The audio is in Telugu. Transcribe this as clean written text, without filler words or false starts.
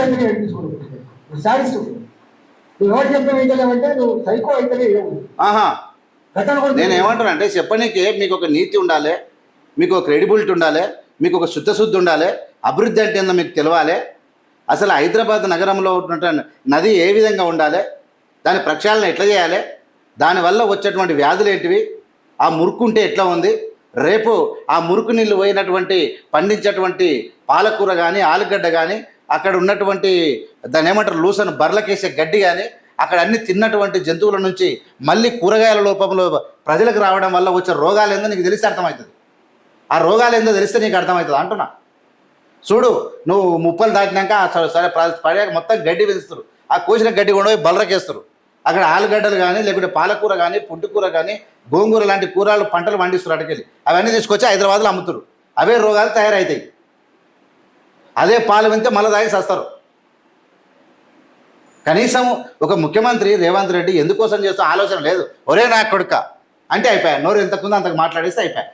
అన్ని నడిపించుకోవడం సాధిస్తూ నువ్వు ఎవరు చెప్పిన ఏంటంటే నువ్వు సైకో అయితే నేను ఏమంటానంటే చెప్పనీకి మీకు ఒక నీతి ఉండాలి, మీకు ఒక క్రెడిబిలిటీ ఉండాలి, మీకు ఒక శుద్ధశుద్ధి ఉండాలి, అభివృద్ధి అంటే ఏందో మీకు తెలవాలి. అసలు హైదరాబాద్ నగరంలో ఉన్నటువంటి నది ఏ విధంగా ఉండాలి, దాని ప్రక్షాళన ఎట్లా చేయాలి, దానివల్ల వచ్చేటువంటి వ్యాధులు ఏంటివి, ఆ మురుకు ఉంటే ఎట్లా ఉంది, రేపు ఆ మురుకు నీళ్ళు పోయినటువంటి పండించేటువంటి పాలకూర కానీ ఆలుగడ్డ కానీ అక్కడ ఉన్నటువంటి దాన్ని ఏమంటారు లూసను బర్లకేసే గడ్డి కానీ అక్కడ అన్ని తిన్నటువంటి జంతువుల నుంచి మళ్ళీ కూరగాయల లోపంలో ప్రజలకు రావడం వల్ల వచ్చే రోగాలు ఏందో నీకు తెలిస్తే అర్థమవుతుంది. ఆ రోగాలు ఏందో తెలిస్తే నీకు అర్థమవుతుంది అంటున్నా. చూడు నువ్వు 30 దాటినాక సరే పడే మొత్తం గడ్డి పెంచుతారు, ఆ కోసిన గడ్డి కూడా బలరకేస్తారు. అక్కడ ఆలుగడ్డలు కానీ లేకుంటే పాలకూర కానీ పుట్టుకూర కానీ గోంగూర లాంటి కూరలు పంటలు పండిస్తారు. అటుకెళ్ళి అవన్నీ తీసుకొచ్చి హైదరాబాద్లో అమ్ముతారు. అవే రోగాలు తయారవుతాయి. అదే పాలు వింటే మళ్ళీ తాగి సస్తారు. కనీసం ఒక ముఖ్యమంత్రి రేవంత్ రెడ్డి ఎందుకోసం చేస్తూ ఆలోచన లేదు. ఒరే నా కొడుక అంటే అయిపోయా, నోరు ఎంతకుందో అంతకు మాట్లాడేస్తే అయిపోయా.